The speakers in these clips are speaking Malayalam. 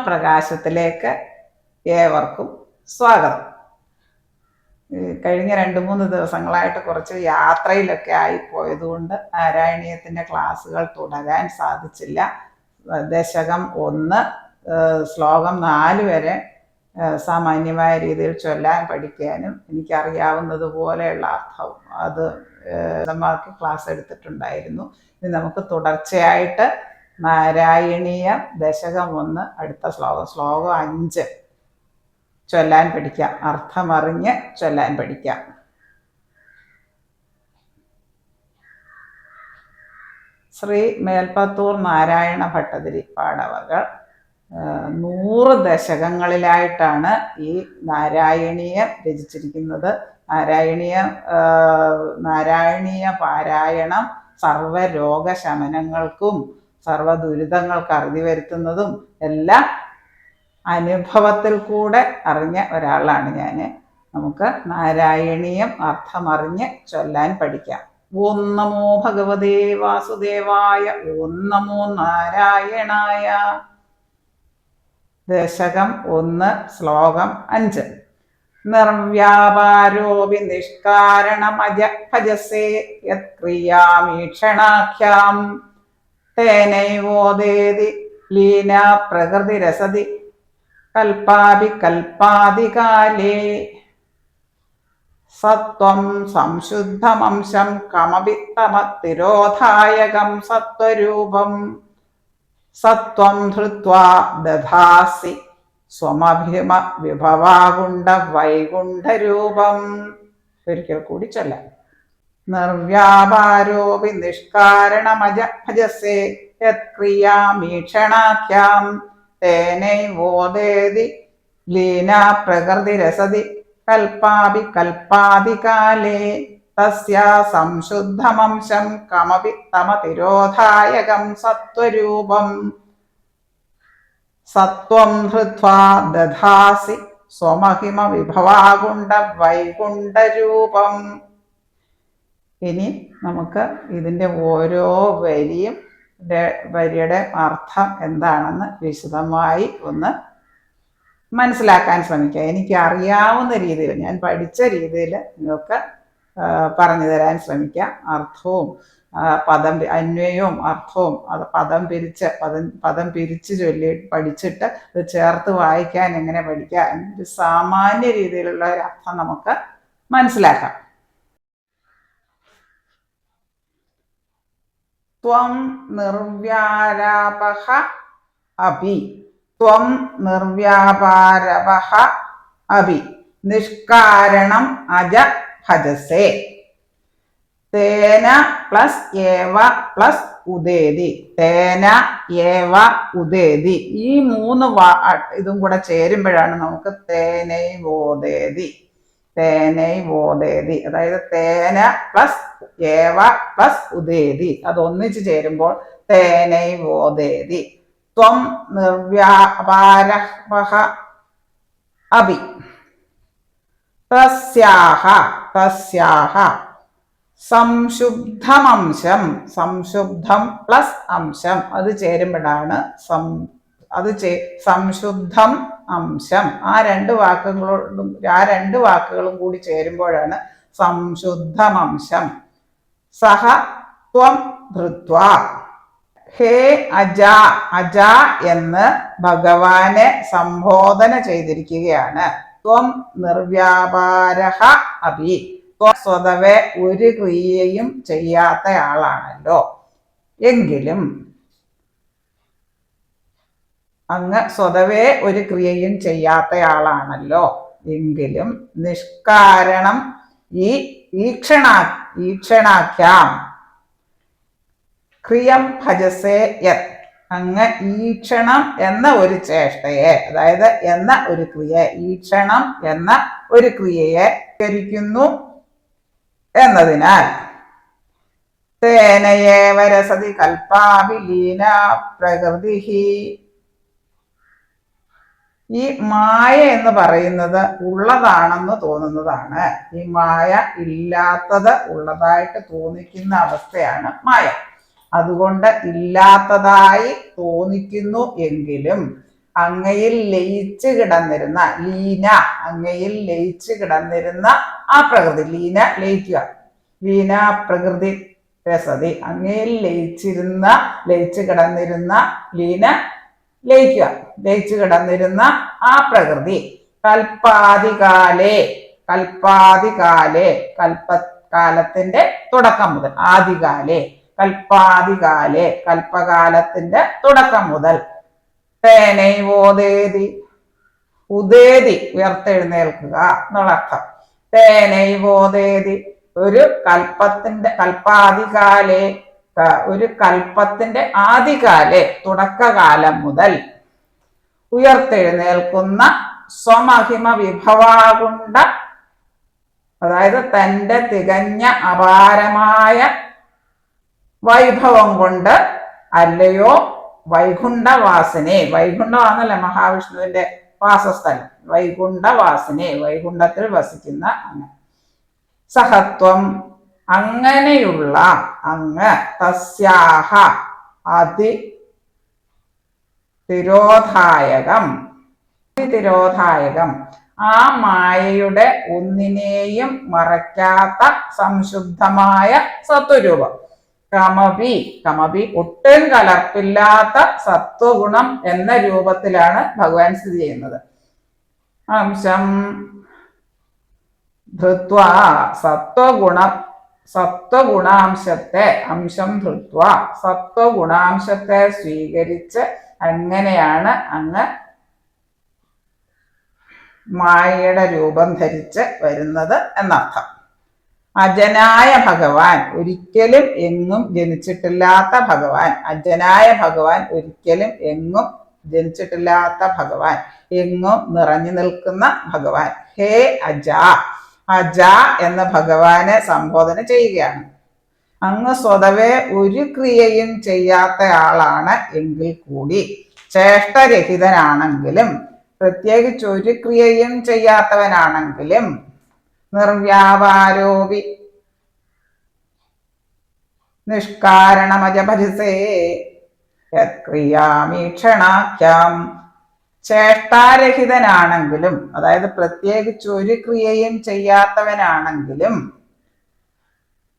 ആത്മപ്രകാശത്തിലേക്ക് ഏവർക്കും സ്വാഗതം. കഴിഞ്ഞ 2-3 ദിവസങ്ങളായിട്ട് കുറച്ച് യാത്രയിലൊക്കെ ആയിപ്പോയതുകൊണ്ട് നാരായണീയത്തിൻ്റെ ക്ലാസ്സുകൾ തുടരാൻ സാധിച്ചില്ല. ദശകം 1 ശ്ലോകം 4 വരെ സാമാന്യമായ രീതിയിൽ ചൊല്ലാൻ പഠിക്കാനും എനിക്കറിയാവുന്നതുപോലെയുള്ള അർത്ഥം അത് ക്ലാസ് എടുത്തിട്ടുണ്ടായിരുന്നു. ഇനി നമുക്ക് തുടർച്ചയായിട്ട് നാരായണീയം ദശകം 1 അടുത്ത ശ്ലോകം 5 ചൊല്ലാൻ പഠിക്കാം. അർത്ഥമറിഞ്ഞ് ചൊല്ലാൻ പഠിക്കാം. ശ്രീ മേൽപ്പത്തൂർ നാരായണ ഭട്ടതിരിപ്പാടവകൾ 100 ദശകങ്ങളിലായിട്ടാണ് ഈ നാരായണീയം രചിച്ചിരിക്കുന്നത്. നാരായണീയ പാരായണം സർവ്വരോഗശമനങ്ങൾക്കും സർവ്വദുരിതങ്ങൾക്ക് അറുതി വരുത്തുന്നതും എല്ലാം അനുഭവത്തിൽ കൂടെ അറിഞ്ഞ ഒരാളാണ് ഞാൻ. നമുക്ക് നാരായണീയം അർത്ഥമറിഞ്ഞ് ചൊല്ലാൻ പഠിക്കാം. ഓം നമോ ഭഗവതേ വാസുദേവായ, ഓം നമോ നാരായണായ. ദശകം 1 ശ്ലോകം 5. നിർവ്യാപാരോപി നിഷ്കാരണമജ ഭജസേ യത്ക്രിയാമീക്ഷണാഖ്യാം തേനൈവോദേതി ലീന പ്രകൃതിരസതി കൽപ്പാഭി കൽപ്പാദികാലേ. സത്വം സംശുദ്ധമംശം കമപി തമതിരോധായകം സത്വരൂപം സത്വം ധൃത്വാ ദധാസി സ്വമഭിമ വിഭവാകുണ്ഠ വൈകുണ്ഠരൂപം. ഒരിക്കൽ കൂടി ചൊല്ലാം. നിർവ്യാപാരോപി നിഷ്കാരണമജ ഭജസേ യത്ക്രിയാമീക്ഷണാഖ്യാം തേനൈവോദേതി ലീന പ്രകൃതിരസതി കൽപ്പാഭി കൽപ്പാദികാലേ. തസ്യാ സംശുദ്ധമംശം കമപി തമതിരോധായകം സത്വരൂപം സത്വം ധൃത്വാ ദധാസി സ്വമഹിമ വിഭവാകുണ്ഠ വൈകുണ്ഠരൂപം. ഇനി നമുക്ക് ഇതിൻ്റെ ഓരോ വരിയുടെ അർത്ഥം എന്താണെന്ന് വിശദമായി ഒന്ന് മനസ്സിലാക്കാൻ ശ്രമിക്കാം. എനിക്ക് അറിയാവുന്ന രീതിയിൽ, ഞാൻ പഠിച്ച രീതിയിൽ നിങ്ങൾക്ക് പറഞ്ഞു തരാൻ ശ്രമിക്കാം. അർത്ഥവും അന്വയവും അർത്ഥവും അത് പദം പിരിച്ച് ചൊല്ലി പഠിച്ചിട്ട് ഇത് ചേർത്ത് വായിക്കാൻ എങ്ങനെ പഠിക്കാം എന്നൊരു സാമാന്യ രീതിയിലുള്ള ഒരു അർത്ഥം നമുക്ക് മനസ്സിലാക്കാം. ത്വം നിർവ്യാപാരപഃ അപി. ത്വം നിർവ്യാപാരപഃ അപി നിഷ്കാരണം അജ ഭജസേ. തേന പ്ലസ് ഏവ പ്ലസ് ഉദേതി. തേന ഏവ ഉദേതി. ഈ 3 ഇതും കൂടെ ചേരുമ്പോഴാണ് നമുക്ക് തേനൈവോദേതി. തേനൈവോദേതി, അതായത് തേന പ്ലസ് ഏവ പ്ലസ് ഉദേതി, അതൊന്നിച്ച് ചേരുമ്പോൾ തേനൈവോദേതി. ത്വം നിർവ്യാപാരപഃ അപി തസ്യാഹ. തസ്യാഹ സംശുദ്ധമംശം. സംശുദ്ധം പ്ലസ് അംശം അത് ചേരുമ്പോഴാണ് സംശുദ്ധം അംശം. ആ രണ്ട് വാക്കുകളും കൂടി ചേരുമ്പോഴാണ് സംശുദ്ധമംശം. സഹ ത്വം ധൃത്വാ. ഹേ അജ. അജ എന്ന് ഭഗവാനെ സംബോധന ചെയ്തിരിക്കുകയാണ്. ത്വം നിർവ്യാപാരഃ അപി. സ്വതവേ ഒരു ക്രിയയും ചെയ്യാത്ത ആളാണല്ലോ. എങ്കിലും അങ്ങ് സ്വതവേ ഒരു ക്രിയയും ചെയ്യാത്ത ആളാണല്ലോ. എങ്കിലും നിഷ്കാരണം ഈക്ഷണാഖ്യാം ക്രിയം ഭജസേ യത്. അങ്ങ് ഈക്ഷണം എന്ന ഒരു ചേഷ്ടയെ, അതായത് എന്ന ഒരു ക്രിയ, ഈക്ഷണം എന്ന ഒരു ക്രിയയെ കരിക്കുന്നു എന്നതിനാൽ തേനയേവ രസതി കൽപ്പാഭി ലീന പ്രകൃതി. ഈ മായ എന്ന് പറയുന്നത് ഉള്ളതാണെന്ന് തോന്നുന്നതാണ്. ഈ മായ ഇല്ലാത്തത് ഉള്ളതായിട്ട് തോന്നിക്കുന്ന അവസ്ഥയാണ് മായ. അതുകൊണ്ട് ഇല്ലാത്തതായി തോന്നിക്കുന്നു എങ്കിലും അങ്ങയിൽ ലയിച്ചു കിടന്നിരുന്ന ലീന, അങ്ങയിൽ ലയിച്ചു കിടന്നിരുന്ന ആ പ്രകൃതി, ലീന ലയിക്കുക, ലീന പ്രകൃതി രസതി, അങ്ങയിൽ ലയിച്ചു കിടന്നിരുന്ന ലീന ലയിക്കുക, ലയിച്ചു കിടന്നിരുന്ന ആ പ്രകൃതി കൽപ്പാദികാലേ, കൽപ്പാദികാലേ കൽപ്പകാലത്തിന്റെ തുടക്കം മുതൽ, ആദികാലേ കൽപ്പാദികാലേ കൽപ്പകാലത്തിന്റെ തുടക്കം മുതൽ തേനൈവോദേതി, ഉദേതി ഉയർത്തെഴുന്നേൽക്കുക എന്നുള്ള അർത്ഥം. തേനൈവോദേതി ഒരു കൽപ്പാദികാലെ, ഒരു കൽപ്പത്തിന്റെ ആദികാലെ തുടക്കകാലം മുതൽ ഉയർത്തെഴുന്നേൽക്കുന്ന സ്വമഹിമ വിഭവാകുണ്ട, അതായത് തന്റെ തികഞ്ഞ അപാരമായ വൈഭവം കൊണ്ട് അല്ലയോ വൈകുണ്ഠവാസിനെ, വൈകുണ്ഠമാണല്ല മഹാവിഷ്ണുവിന്റെ വാസസ്ഥലം, വൈകുണ്ഠവാസിനെ വൈകുണ്ഠത്തിൽ വസിക്കുന്ന അങ്ങ്, സഹത്വം അങ്ങനെയുള്ള അങ്ങ്, തസ്യാഹ അതി തിരോധായകം, അതിതിരോധായകം ആ മായയുടെ ഒന്നിനെയും മറയ്ക്കാത്ത സംശുദ്ധമായ സത്വരൂപം, കമപി, കമപി ഒട്ടും കലർപ്പില്ലാത്ത സത്വഗുണം എന്ന രൂപത്തിലാണ് ഭഗവാൻ സ്ഥിതി ചെയ്യുന്നത്. അംശം ധൃത്വ, സത്വഗുണാംശത്തെ, അംശം ധൃത്വ സത്വഗുണാംശത്തെ സ്വീകരിച്ച് അങ്ങനെയാണ് അങ്ങ് മായയുടെ രൂപം ധരിച്ച് വരുന്നത് എന്നർത്ഥം. അജനായ ഭഗവാൻ, ഒരിക്കലും എങ്ങും ജനിച്ചിട്ടില്ലാത്ത ഭഗവാൻ, അജനായ ഭഗവാൻ ഒരിക്കലും എങ്ങും ജനിച്ചിട്ടില്ലാത്ത ഭഗവാൻ, എങ്ങും നിറഞ്ഞു നിൽക്കുന്ന ഭഗവാൻ. ഹേ അജ, അജ എന്ന ഭഗവാനെ സംബോധന ചെയ്യുകയാണ്. അങ്ങ് സ്വതവേ ഒരു ക്രിയയും ചെയ്യാത്ത ആളാണ് എങ്കിൽ കൂടി, ചേഷ്ടരഹിതനാണെങ്കിലും പ്രത്യേകിച്ച് ഒരു ക്രിയയും ചെയ്യാത്തവനാണെങ്കിലും, നിർവ്യാപാരോപി നിഷ്കാരണമജഭജസേ യത്ക്രിയാമീക്ഷണാഖ്യാം, ചേഷ്ടാരഹിതനാണെങ്കിലും, അതായത് പ്രത്യേകിച്ച് ഒരു ക്രിയയും ചെയ്യാത്തവനാണെങ്കിലും,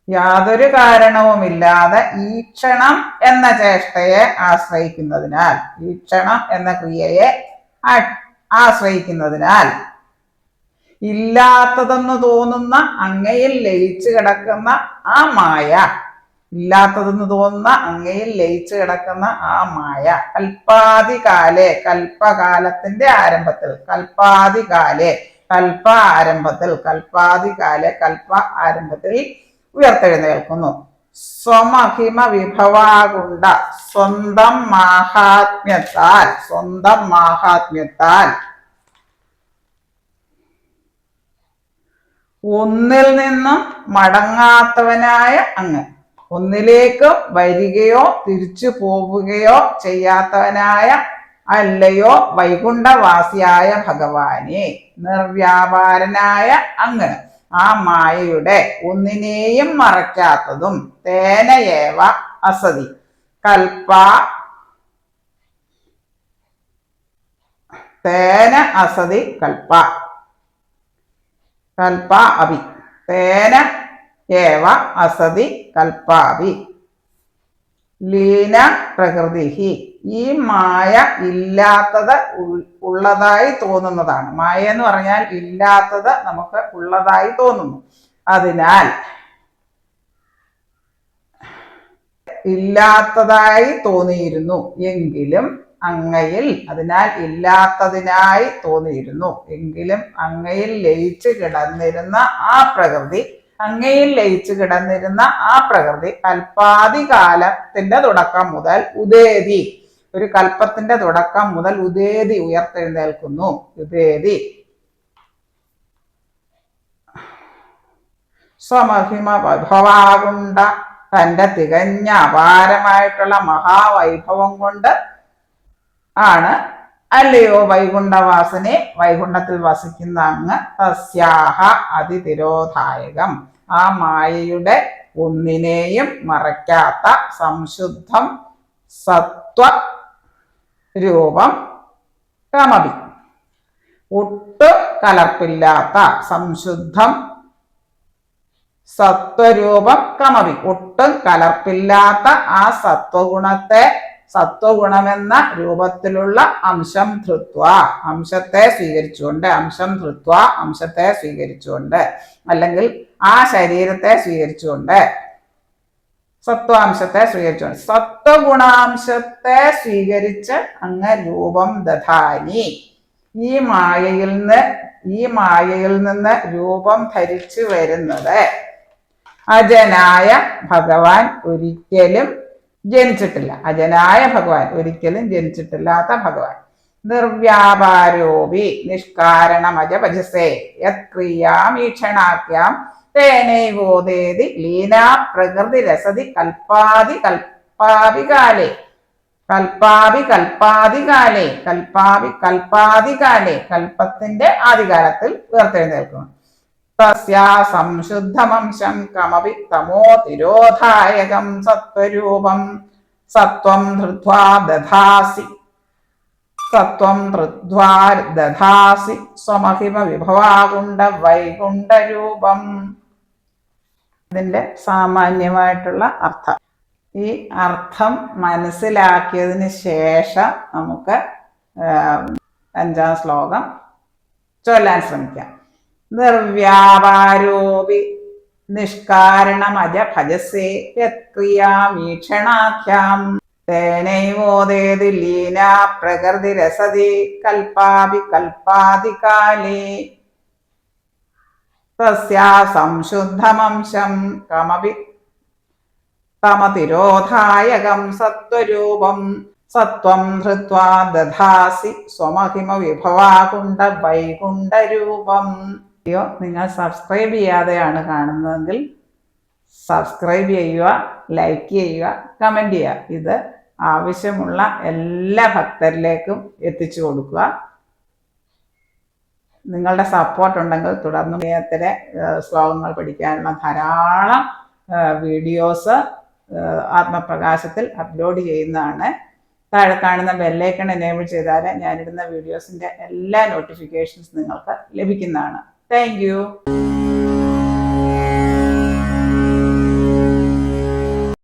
യാതൊരു കാരണവുമില്ലാതെ ഈക്ഷണം എന്ന ചേഷ്ടയെ ആശ്രയിക്കുന്നതിനാൽ, ഈക്ഷണം എന്ന ക്രിയയെ ആശ്രയിക്കുന്നതിനാൽ ഇല്ലാത്തതെന്ന് തോന്നുന്ന അങ്ങയിൽ ലയിച്ചു കിടക്കുന്ന ആ മായ, ഇല്ലാത്തതെന്ന് തോന്നുന്ന അങ്ങയിൽ ലയിച്ചു കിടക്കുന്ന ആ മായ കൽപ്പാദികാലെ, കൽപ്പകാലത്തിന്റെ ആരംഭത്തിൽ, കൽപ്പാദികാലെ കൽപ്പ ആരംഭത്തിൽ, കൽപ്പാദികാലെ കൽപ്പ ആരംഭത്തിൽ ഉയർത്തെഴുന്നേൽക്കുന്നു. സ്വമഹിമ വിഭവാകുണ്ട, സ്വന്തം മാഹാത്മ്യത്താൽ, സ്വന്തം മാഹാത്മ്യത്താൽ ഒന്നിൽ നിന്നും മടങ്ങാത്തവനായ അങ്ങ്, ഒന്നിലേക്ക് വരികയോ തിരിച്ചു പോവുകയോ ചെയ്യാത്തവനായ അല്ലയോ വൈകുണ്ഠവാസിയായ ഭഗവാനെ, നിർവ്യാപാരനായ അങ്ങ് ആ മായയുടെ ഒന്നിനെയും മറയ്ക്കാത്തതും, തേനയേവ അസതി കൽപ്പ, തേന അസതി കൽപ്പ, കൽപ്പ അഭി, തേന ഏവ അസതി കൽപ്പാഭി ലീന പ്രകൃതി. ഈ മായ ഇല്ലാത്തത് ഉള്ളതായി തോന്നുന്നതാണ്. മായ എന്ന് പറഞ്ഞാൽ ഇല്ലാത്തത് നമുക്ക് ഉള്ളതായി തോന്നുന്നു. അതിനാൽ ഇല്ലാത്തതായി തോന്നിയിരുന്നു എങ്കിലും അങ്ങയിൽ, അതിനാൽ ഇല്ലാത്തതിനായി തോന്നിയിരുന്നു എങ്കിലും അങ്ങയിൽ ലയിച്ചു കിടന്നിരുന്ന ആ പ്രകൃതി, അങ്ങയിൽ ലയിച്ചു കിടന്നിരുന്ന ആ പ്രകൃതി കൽപ്പാദികാലത്തിന്റെ തുടക്കം മുതൽ ഉദേതി, ഒരു കൽപ്പത്തിന്റെ തുടക്കം മുതൽ ഉദേതി ഉയർത്തെഴുന്നേൽക്കുന്നു. ഉദേതി സ്വമഹിമ വൈഭവാകുണ്ട, തന്റെ തികഞ്ഞ അപാരമായിട്ടുള്ള മഹാവൈഭവം കൊണ്ട് ആണ് അല്ലയോ വൈകുണ്ഠവാസനെ, വൈകുണ്ഠത്തിൽ വസിക്കുന്ന അങ്ങ്, തസ്യാഹ അതിതിരോധായകം ആ മായയുടെ ഒന്നിനെയും മറയ്ക്കാത്ത സംശുദ്ധം സത്വ രൂപം കമപി. ഒട്ടു കലർപ്പില്ലാത്ത സംശുദ്ധം സത്വരൂപം കമപി. ഒട്ടും കലർപ്പില്ലാത്ത ആ സത്വഗുണമെന്ന രൂപത്തിലുള്ള അംശം ധൃത്വ, അംശത്തെ സ്വീകരിച്ചുകൊണ്ട് അല്ലെങ്കിൽ ആ ശരീരത്തെ സ്വീകരിച്ചുകൊണ്ട്, സത്വാംശത്തെ സ്വീകരിച്ചുകൊണ്ട്, സത്വഗുണാംശത്തെ സ്വീകരിച്ച് അങ്ങ് രൂപം ദധാനി, ഈ മായയിൽ നിന്ന് രൂപം ധരിച്ചു വരുന്നത് അജനായ ഭഗവാൻ ഒരിക്കലും ജനിച്ചിട്ടില്ല. അജനായ ഭഗവാൻ, ഒരിക്കലും ജനിച്ചിട്ടില്ലാത്ത ഭഗവാൻ. നിർവ്യാപാരോപി നിഷ്കാരണമജ ഭജസേ യത്ക്രിയാമീക്ഷണാഖ്യാം തേനൈവോദേതി ലീനാ പ്രകൃതി രസതി കൽപ്പാദികാലേ കൽപ്പത്തിന്റെ ആദികാലത്തിൽ ഉയർത്തെഴുന്നേൽക്കുന്നു. തസ്യാ സംശുദ്ധമംശം കമപി തമോ തിരോധായകം സത്വരൂപം സത്വം ധൃത്വാ ദധാസി സ്വമഹിമ വിഭവാകുണ്ഡ വൈകുണ്ഠരൂപം. ഇതിന്റെ സാമാന്യമായിട്ടുള്ള അർത്ഥം. ഈ അർത്ഥം മനസ്സിലാക്കിയതിന് ശേഷം നമുക്ക് 5ാം ശ്ലോകം ചൊല്ലാൻ ശ്രമിക്കാം. നിർവ്യാപാരോപി നിഷ്കാരണമജ ഭജസേ യത്ക്രിയാമീക്ഷണാഖ്യാം തേനൈവോദേതി ലീനാ പ്രകൃതി രസതി കൽപ്പാദികാലേ തസ്യാ സംശുദ്ധമംശം കമപി തമതിരോധായകം സത്വരൂപം സത്വം ധൃത്വാ ദധാസി സ്വമഹിമ വിഭവാകുണ്ഡ വൈകുണ്ഠരൂപം. നിങ്ങൾ സബ്സ്ക്രൈബ് ചെയ്യാതെയാണ് കാണുന്നതെങ്കിൽ സബ്സ്ക്രൈബ് ചെയ്യുക, ലൈക്ക് ചെയ്യുക, കമൻറ്റ് ചെയ്യുക. ഇത് ആവശ്യമുള്ള എല്ലാ ഭക്തരിലേക്കും എത്തിച്ചു കൊടുക്കുക. നിങ്ങളുടെ സപ്പോർട്ട് ഉണ്ടെങ്കിൽ തുടർന്നും ഇദ്ദേഹത്തിലെ ശ്ലോകങ്ങൾ പഠിക്കാനുള്ള ധാരാളം വീഡിയോസ് ആത്മപ്രകാശത്തിൽ അപ്ലോഡ് ചെയ്യുന്നതാണ്. താഴെ കാണുന്ന ബെല്ലൈക്കൺ എനേബിൾ ചെയ്താൽ ഞാനിടുന്ന വീഡിയോസിൻ്റെ എല്ലാ നോട്ടിഫിക്കേഷൻസ് നിങ്ങൾക്ക് ലഭിക്കുന്നതാണ്. Thank you.